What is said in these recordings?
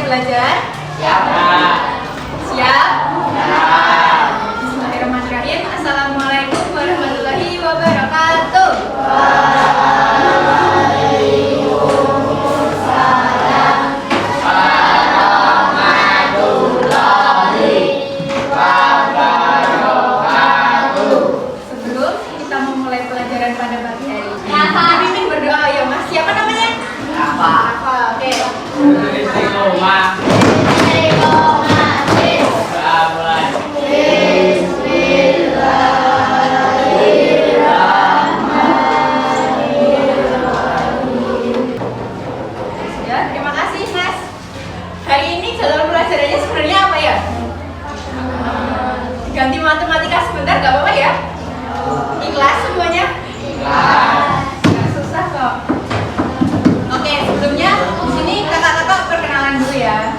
belajar? Siap, Kak. Siap? Bismillahirrahmanirrahim. Assalamualaikum warahmatullahi wabarakatuh. Sebelum kita memulai pelajaran pada pagi hari ini, dipimpin berdoa ya Mas. Siapa namanya? Apa? Oke. Istiqomah. Mulai. Ya, terima kasih Mas. Hari ini jadwal pelajarannya sebenarnya apa ya? Ganti matematika sebentar, gak apa-apa ya? Ikhlas semuanya? Gak susah kok. Oke, sebelumnya di sini kakak-kakak perkenalan dulu ya.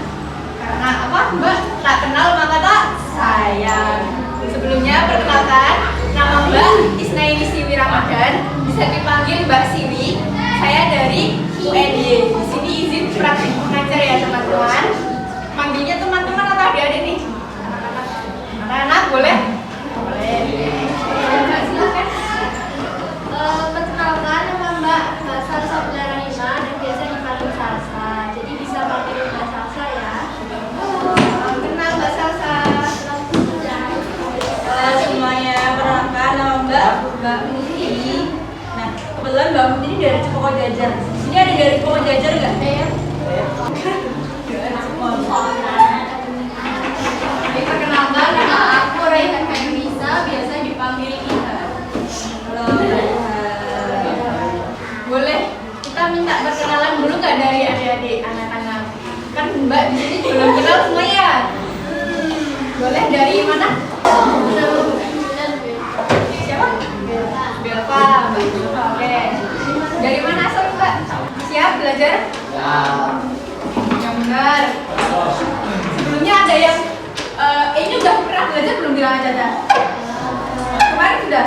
Karena apa? Mbak tak kenal maka tak sayang. Sebelumnya perkenalkan, nama Mbak Isnainisi Ramadan, bisa dipanggil Mbak Siwi. Saya dari UNY. Di sini izin praktik mengajar ya teman-teman. Manggilnya teman-teman atau adik-adik nih? Anak-anak boleh? Boleh. Mbak, silakan. Perkenalkan, nama Mbak Salsa Bularahima dan biasa dipanggil Salsa. Jadi bisa panggil Mbak Salsa ya. Kenal Mbak Salsa. Semuanya, perkenalkan nama Mbak Muti. Nah, kebetulan Mbak Muti ini dari Cepoko Jajar. Sini ada dari Cepoko Jajar nggak? Perkenalkan, nama aku Raihan Kairunisa, biasa dipanggil Ina. Halo. Boleh kita minta perkenalan dulu nggak dari adik-adik anak-anak? Kan Mbak di sini belum kenal semuanya. Boleh dari mana? Siapa? Belva. Oke. Dari mana asal Mbak? Siap belajar? Yang benar. Sebelumnya ada yang ini udah pernah belajar belum bilangan caca? Kemarin sudah?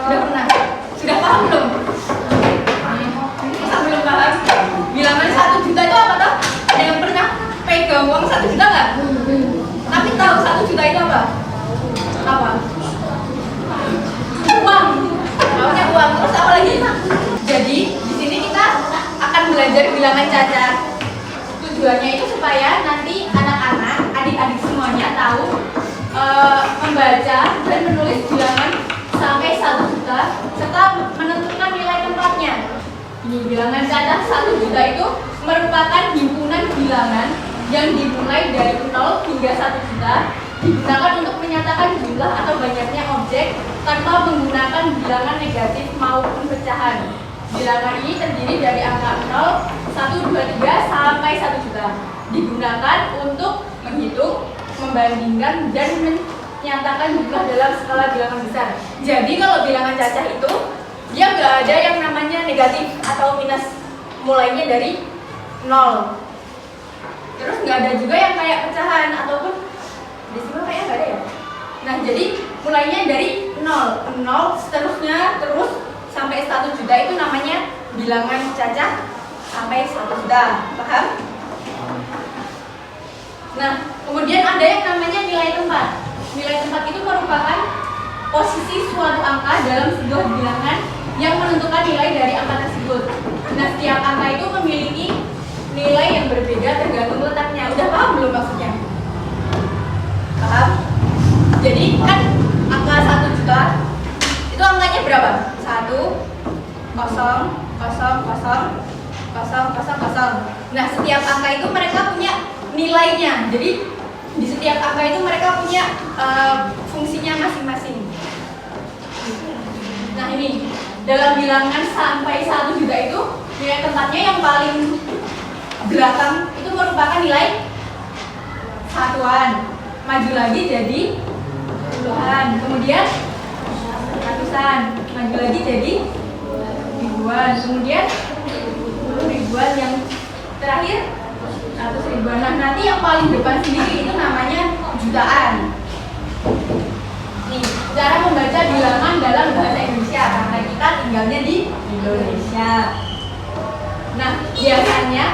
Sudah pernah? Sudah paham belum? Masa belum paham? Bilangan 1 juta itu apa toh? Ada yang pernah pegang uang 1 juta nggak? Tapi tahu 1 juta itu apa? Apa? Uang. Tahunya uang. Terus apa lagi? Jadi di sini kita akan belajar bilangan caca. Tujuannya itu supaya nanti anak-anak, adik-adik semuanya tahu membaca dan menulis bilangan sampai 1 juta serta menentukan nilai tempatnya. Ini bilangan caca 1 juta itu merupakan himpunan bilangan yang dimulai dari 0 hingga 1 juta, digunakan untuk menyatakan jumlah atau banyaknya objek tanpa menggunakan bilangan negatif maupun pecahan. Bilangan ini terdiri dari angka 0, 1, 2, 3 sampai 1 juta. Digunakan untuk menghitung, membandingkan, dan menyatakan jumlah dalam skala bilangan besar. Jadi kalau bilangan cacah itu dia nggak ada yang namanya negatif atau minus, mulainya dari 0. Terus nggak ada juga yang kayak pecahan ataupun desimal kayaknya nggak ada ya. Nah jadi mulainya dari 0 seterusnya terus sampai 1 juta itu namanya bilangan cacah sampai 1 juta. Paham? Nah, kemudian ada yang namanya nilai tempat. Nilai tempat itu merupakan posisi suatu angka dalam sebuah bilangan yang menentukan nilai dari angka tersebut. Nah, setiap angka itu memiliki nilai yang berbeda tergantung letaknya. Udah paham belum maksudnya? Paham? Jadi kan angka 1 juta itu angkanya berapa? 1, 0, 0, 0, 0, 0. Nah, setiap angka itu mereka punya nilainya. Jadi di setiap angka itu mereka punya fungsinya masing-masing. Nah ini dalam bilangan sampai 1 juta itu nilai tempatnya yang paling belakang itu merupakan nilai satuan. Maju lagi jadi puluhan, kemudian ratusan, maju lagi jadi ribuan, kemudian ribuan, yang terakhir 100 ribuan. Nah nanti yang paling depan sendiri itu namanya jutaan. Nih, cara membaca bilangan dalam bahasa Indonesia karena kita tinggalnya di Indonesia. Nah biasanya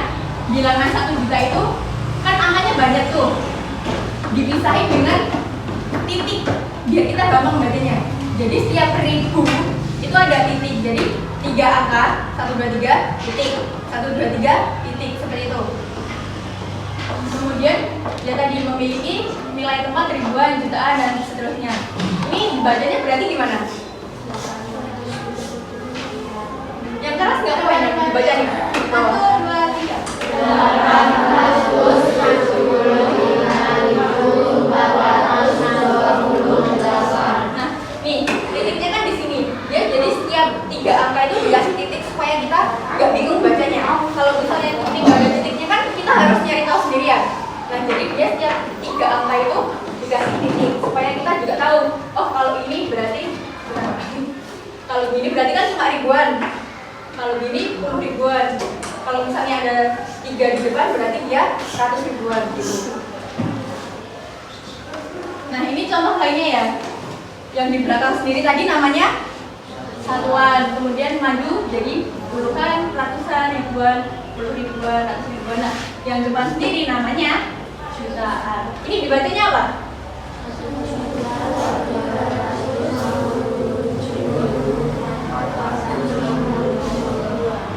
bilangan 1 juta itu kan angkanya banyak tuh. Dipisahin dengan titik biar kita gampang bacanya. Jadi setiap 1000 itu ada titik. Jadi 3 angka, 1 2 3 titik, 1 2 3 titik seperti itu. Kemudian dia tadi memiliki nilai tempat ribuan, jutaan dan seterusnya. Ini dibacanya berarti gimana? Yang keras nggak apa ya dibaca nih? 1 2 3. Nah, nih titiknya kan di sini. Ya, jadi setiap 3 angka itu dikasih titik supaya kita nggak bingung bacanya. Kalau misalnya titik nggak ada titiknya kan kita harus nyari tahu sendirian. Nah, jadi dia setiap 3 angka itu dikasih titik supaya kita juga tahu. Oh, kalau ini berarti berapa? Kalau gini berarti kan cuma ribuan. Kalau gini 10 ribuan. Kalau misalnya ada 3 di depan berarti dia 100 ribuan gitu. Nah, ini contoh lainnya ya. Yang di belakang sendiri tadi namanya satuan, kemudian maju jadi puluhan, ratusan, ribuan, 10 ribuan, ratus ribuan. Nah, yang depan sendiri namanya jutaan. Ini dibacanya apa?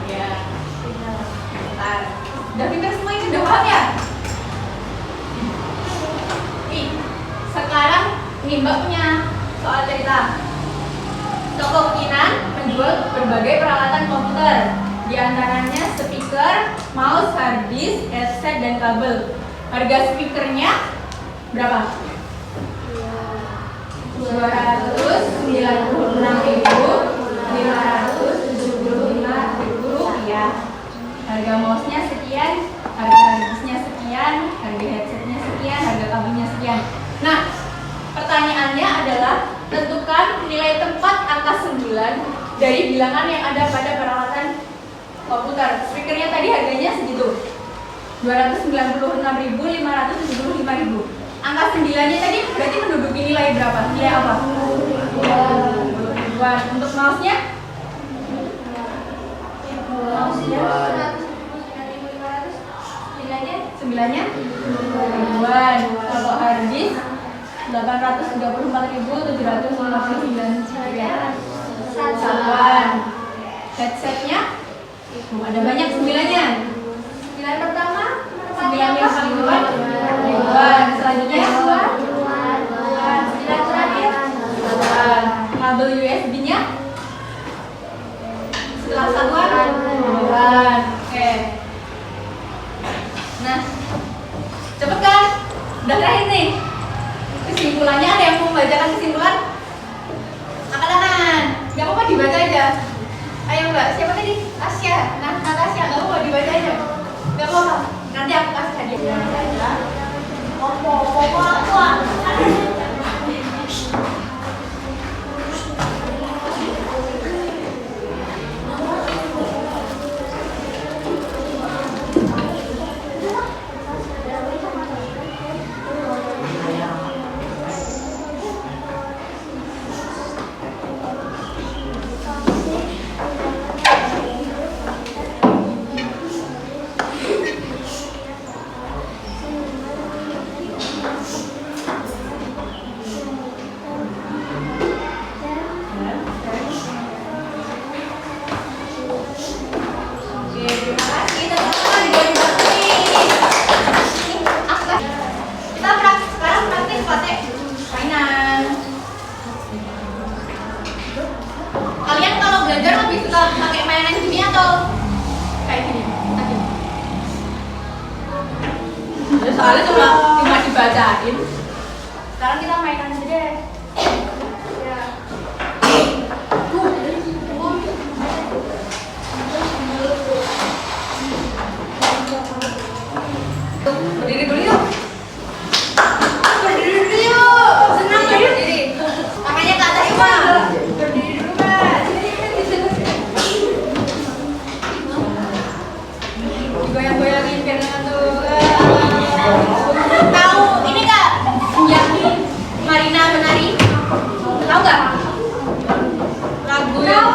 Ya, jutaan. Udah pintar semua ini, udah paham ya? Nih, sekarang ini Mbak punya soal cerita. Toko Kinan menjual berbagai peralatan komputer, di antaranya speaker, mouse, hard disk, headset, dan kabel. Harga speakernya berapa? 296.575 rupiah. Harga mouse-nya sekian, harga hard disk-nya sekian, harga headset-nya sekian, harga kabelnya sekian. Nah, pertanyaannya adalah tentukan nilai tempat angka 9 dari bilangan yang ada pada peralatan komputer. Speakernya tadi harganya segitu, 296.575. Angka 9-nya tadi berarti menduduki nilai berapa? Nilai apa? 20 ribuan. Untuk mouse-nya? Sembilannya 9 ribuan. Kalau hard disk 834.759 satuan. Headsetnya ada banyak 9-nya. 9 pertama, 9 yang paling depan ribuan. Selanjutnya 9 terakhir satuan. Kabel USB-nya setelah satuan ribuan. Oke. Nah, cepet kan? Udah terakhir nih. Kesimpulannya, ada yang mau membacakan kesimpulan? Angkat tangan. Gak apa-apa dibaca aja. Ayo Mbak, siapa tadi? Tasya. Nah, Natasya, gak apa-apa dibaca aja. Gak apa-apa. Nanti aku kasih hadiah. Soalnya cuma dibacain. Sekarang kita mainkan aja deh. Ya. Berdiri dulu yuk. Berdiri dulu yuk. Senang ya berdiri. Tangannya ke atas semua. Berdiri dulu Mbak. Goyang-goyangin biar ngantuk. Tahu ini Kak? Yang Marina menari. Tahu nggak? Lagu yang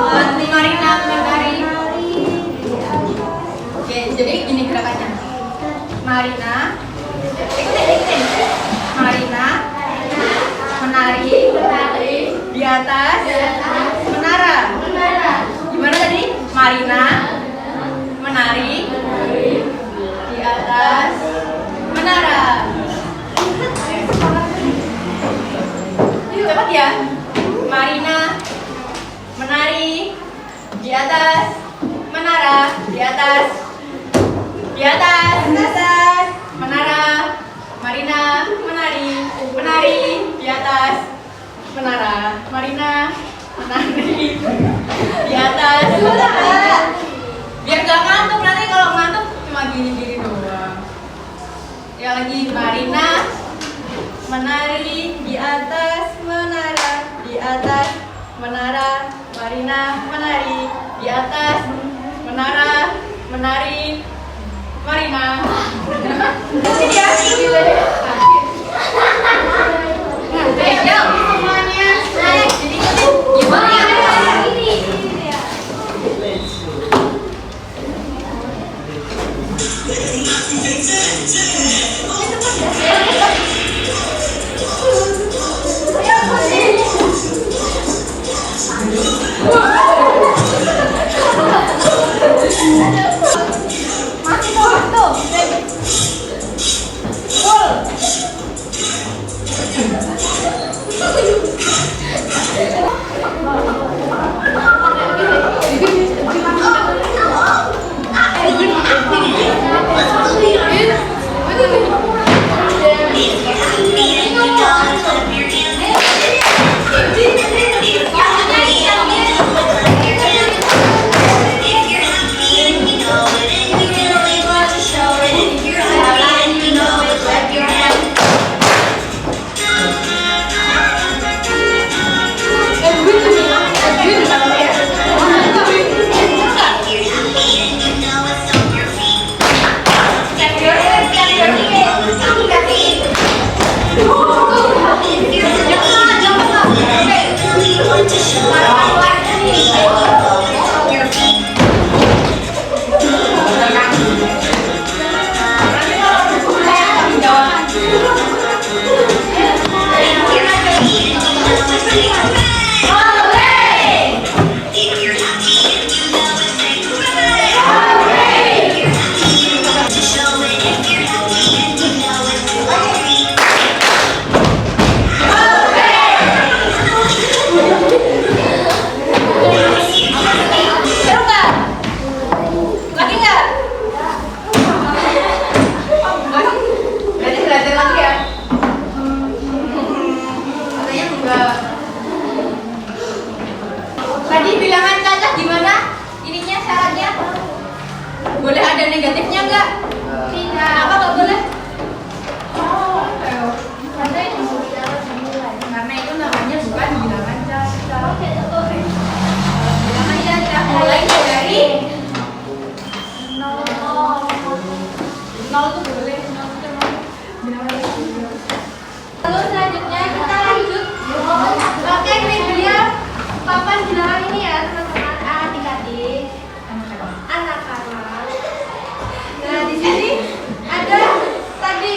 Marina menari. Oke, jadi gini gerakannya. Marina Ikutin. Marina menari di atas menara. Gimana tadi? Marina menari di atas menara. Cepat ya. Marina menari di atas menara, di atas menara. Marina menari di atas menara. Marina menari di atas menara. Biar gak ngantuk, nanti kalau ngantuk cuma gini-gini doang. Ya lagi, Marina menari di atas menara, di atas menara. Marina menari di atas menara, menari. Marina. Sini ya. Nah, semuanya. Jadi gimana ya? Masih tuh. Tadi bilangan cacat gimana? Ininya syaratnya? Boleh ada negatifnya nggak? Tidak. Apa nggak boleh? Karena itu namanya bukan bilangan cacat. Bilangan cacat mulai dari 0 tuh boleh. Lalu selanjutnya kita lanjut pakai media papan bilangan ini ya teman-teman, adik-adik, anak-anak. Nah di sini ada tadi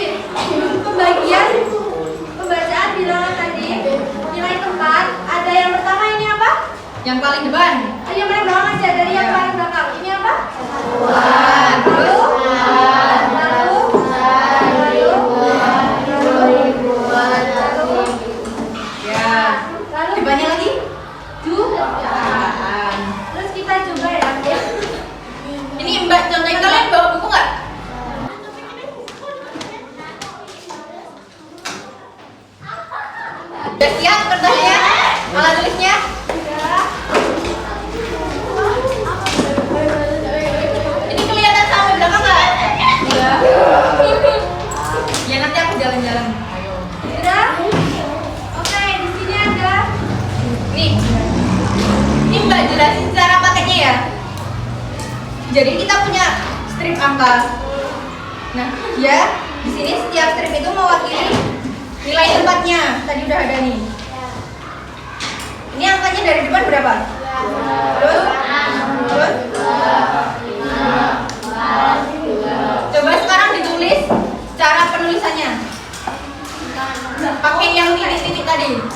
pembagian pembacaan bilangan tadi, nilai tempat. Ada yang pertama ini apa? Yang paling depan. Yang paling belakang aja, dari yang paling belakang. Ini apa? Banyak lagi? Terus kita coba ya. Ini Mbak contohin, kalian bawa buku nggak? Udah siap kertasnya? Alat tulisnya? Ini kelihatan sampai belakang nggak? Iya. Ya nanti aku jalan-jalan. Ayo. Udah? Oke, di sini ada. Nih, ini Mbak jelasin cara pakainya ya. Jadi kita punya strip angka. Nah, ya di sini setiap strip itu mewakili nilai tempatnya. Tadi udah ada nih. Ini angkanya dari depan berapa? Terus? Coba sekarang ditulis cara penulisannya.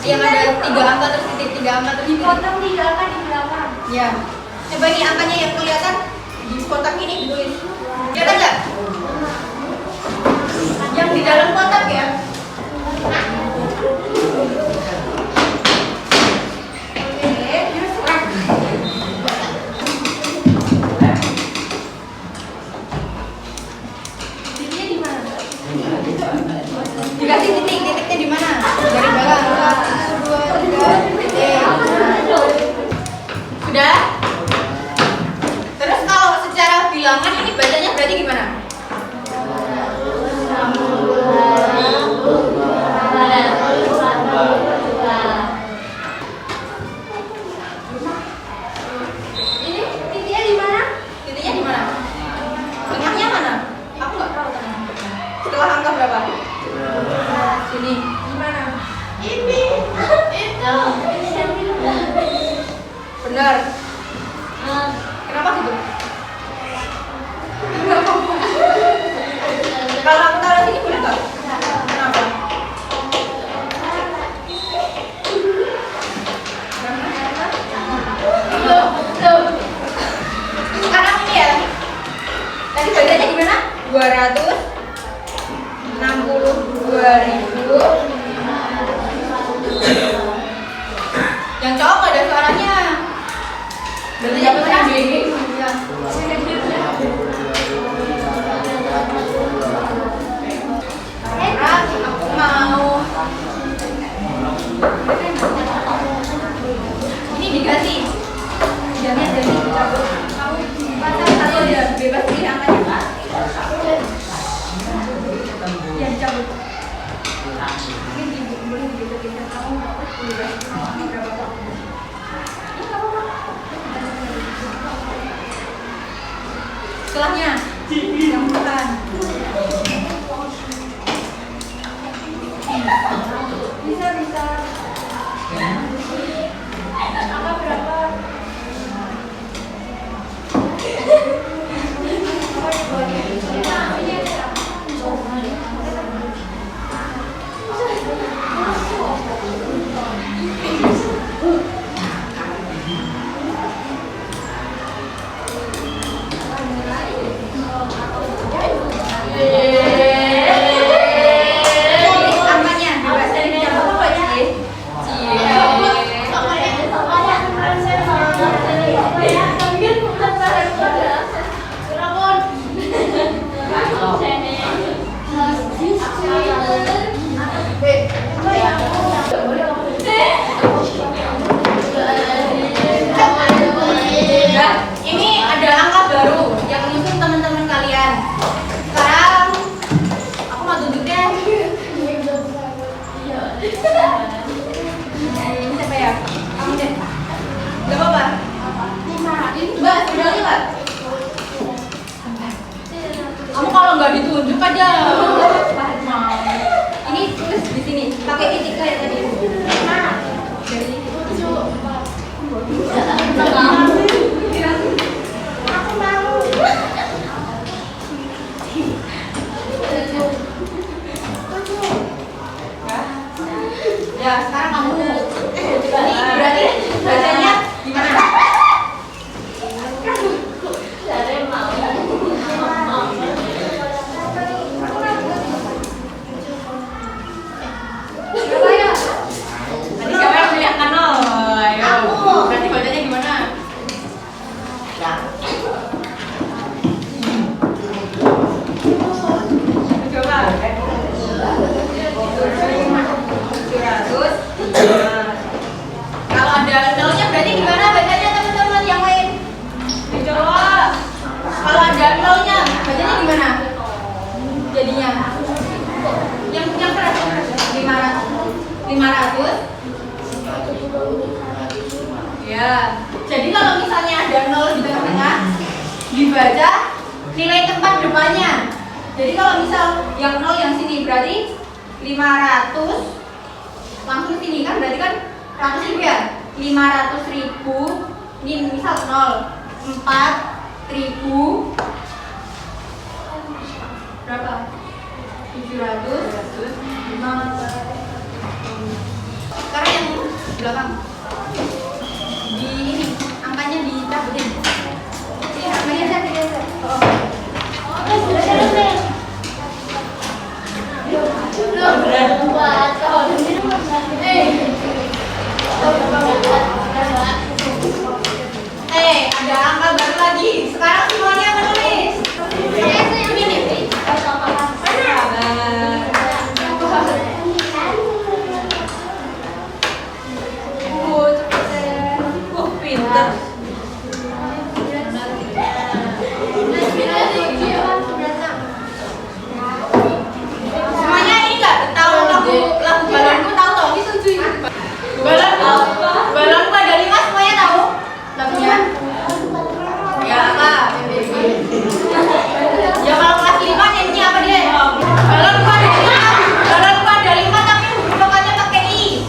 yang ada 3 angka terus titik 3 angka terus titik. Dipotong 3 angka di belakang. Ya. Coba ini angkanya yang kelihatan di kotak ini ditulis. Kelihatan nggak? Yang di dalam kotak ya. Dikasih titik, titiknya di mana? Dari bawah. 1, 2, 3, titik. Sudah? Terus kalau secara bilangan ini bacanya berarti gimana? Ini titiknya di mana? Titiknya di mana? Tengahnya mana? Aku nggak tahu tengahnya. Setelah angka berapa? Sini. Di mana? Ini. Itu. Benar. Kenapa gitu? Kalau aku taruh sini boleh nggak? Kenapa? Sekarang ini ya. Tadi bacanya gimana? 262.000. Yang cowok nggak ada suaranya. Bacanya gimana? Iya. Aku mau. Ini diganti. Jangan jadi dicabut. Kamu pasang satu ya, bebas pilih angkanya. Ya dicabut. Ini boleh digeser-geser kamu bebas. Berapa? Ini nggak apa-apa. Setelahnya yang bukan. Bisa. Angka berapa? Angkanya bebas dari dicabut apa sih? Nah, ini ada angka baru yang menyusun teman-teman kalian. Sekarang aku mau tunjuk deh. Ini siapa ya? Kamu deh. Gak apa-apa. Mbak, sudah lihat? Kamu kalau nggak ditunjuk aja. Ini tulis di sini. Pakai titik kayak tadi. Dari Aku mau. ya, sekarang kamu. Ini berarti bacanya gimana? Berapa ya? Tadi siapa yang pilih angka 0? Ayo. Berarti bacanya gimana? Coba. 700. Kalau ada nolnya berarti gimana bacanya teman-teman yang lain? Coba. Kalau ada nolnya bacanya gimana? Jadinya yang keras 500. Ya. Jadi kalau misalnya ada 0 di tengah-tengah dibaca nilai tempat depannya. Jadi kalau misal yang 0 yang sini berarti 500 langsung sini kan berarti kan 100.000 ya. 500.000 ini misal 0 4.000 berapa? 700 5. Sekarang yang belakang. Di ini, angkanya dicabutin. Ini angkanya digeser. Oh. Ada angka baru lagi. Sekarang semuanya menulis. Ini nih. Pintar. Semuanya ini nggak tahu lagu balonku tahu toh? Balonku ada 5 semuanya tahu lagunya. Ya apa? Ya kalau kelas 5 nyanyi apa dia? Balonku ada 5 tapi pokoknya pakai I.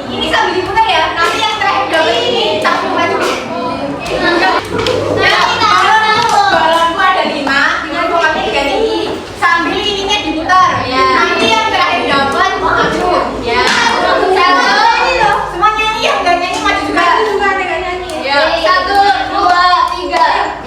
Ini sambil diputar ya. Nanti yang terakhir dapat ini tak maju. Balonku ada 5 dengan pokoknya diganti I. Sambil ininya diputar. Nanti yang terakhir dapat maju. Ya. Semua nyanyi yang nggak nyanyi maju juga. Ada nggak nyanyi? Ya. 1, 2, 3.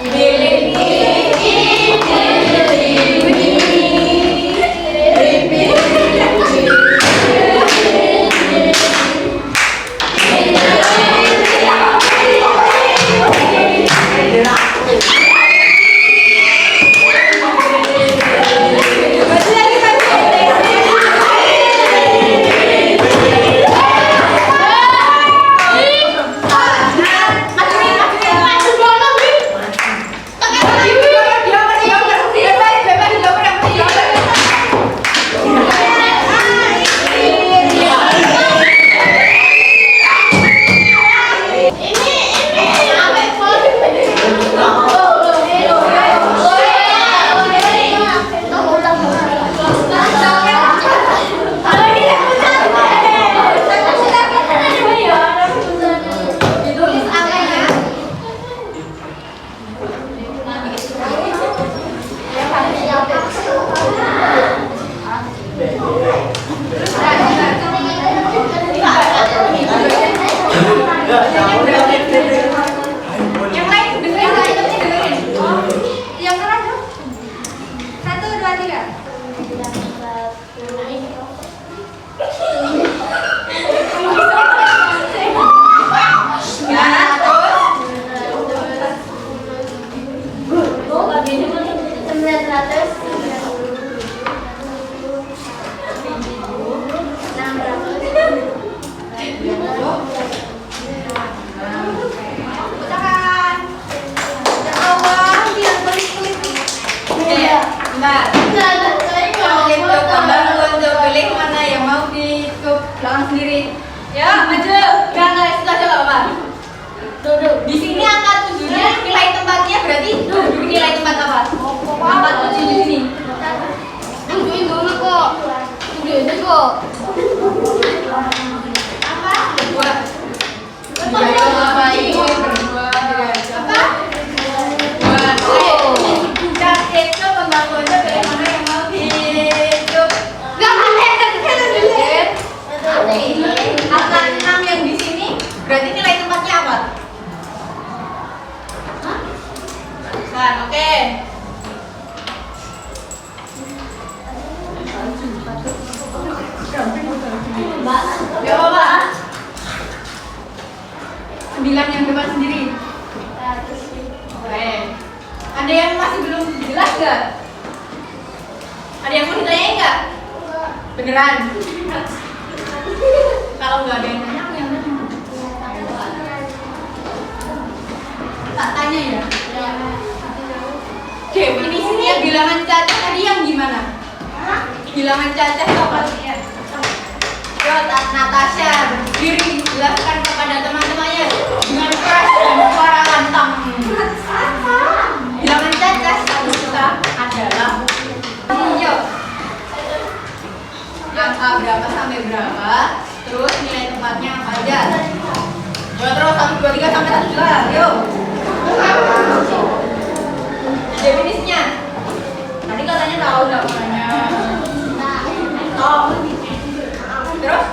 Yang lain dengerin. Yang keras dong. 1, 2, 3. Ya, maju. Enggak, itu aja enggak apa-apa. Duduk. Di sini angka 7-nya nilai tempatnya berarti nilai tempat apa? Angka 7 di sini. Tungguin dulu kok. Tungguin dulu kok. Apa? 2. Dia ngapain? Berdua. Apa? 2. Dan itu pembangunnya dari mana yang mau hidup? Enggak ada. Angka 6 yang di sini berarti nilai tempatnya apa? Kan, oke. Ya apa? 9 yang depan sendiri. Oke. Ada yang masih belum jelas nggak? Ada yang mau ditanyain nggak? Beneran? Kalau nggak ada yang nanya, aku yang nanya. Tak tanya ya? Definisinya bilangan cacah tadi yang gimana? Bilangan cacah itu apa? Yo, Natasha berdiri jelaskan kepada teman-temannya dengan keras dan suara lantang. Bilangan cacah satu kita adalah yo. Yang A berapa sampai berapa? Terus nilai tempatnya apa aja? Yo, terus 1, 2, 3 sampai 1 juta. Yo. Definisinya. Tadi katanya tahu nggak makanya. Tahu. Terus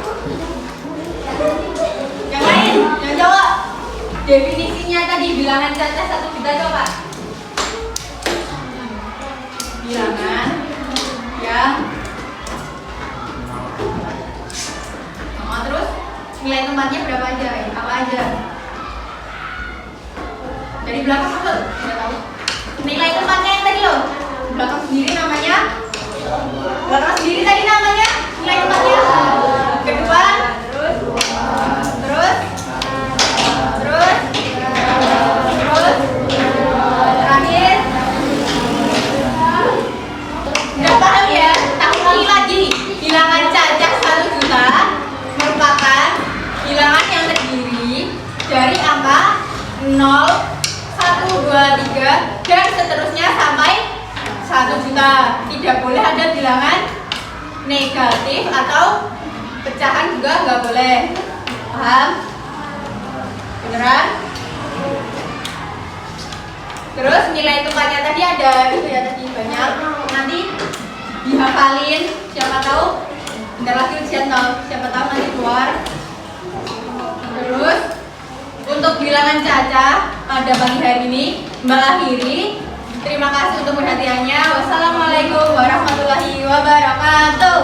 nilai tempatnya berapa aja? Apa aja? Dari belakang apa? Nggak tahu. Nilai tempatnya yang tadi loh. Belakang sendiri namanya? Belakang sendiri tadi namanya? Nilai tempatnya? Kedua? Terus? Terakhir? Udah paham ya? Tapi ini lagi. Bilangan cacah 1 juta merupakan bilangan yang terdiri dari angka 0, 1, 2, 3 dan seterusnya sampai 1 juta. Tidak boleh ada bilangan negatif atau pecahan juga nggak boleh. Paham? Beneran? Terus nilai tempatnya tadi ada itu ya tadi banyak. Nanti dihafalin, siapa tahu bentar lagi ujian tahu, siapa tahu nanti keluar. Terus untuk bilangan cacah pada pagi hari ini Mbak akhiri. Terima kasih untuk perhatiannya. Wassalamualaikum warahmatullahi wabarakatuh.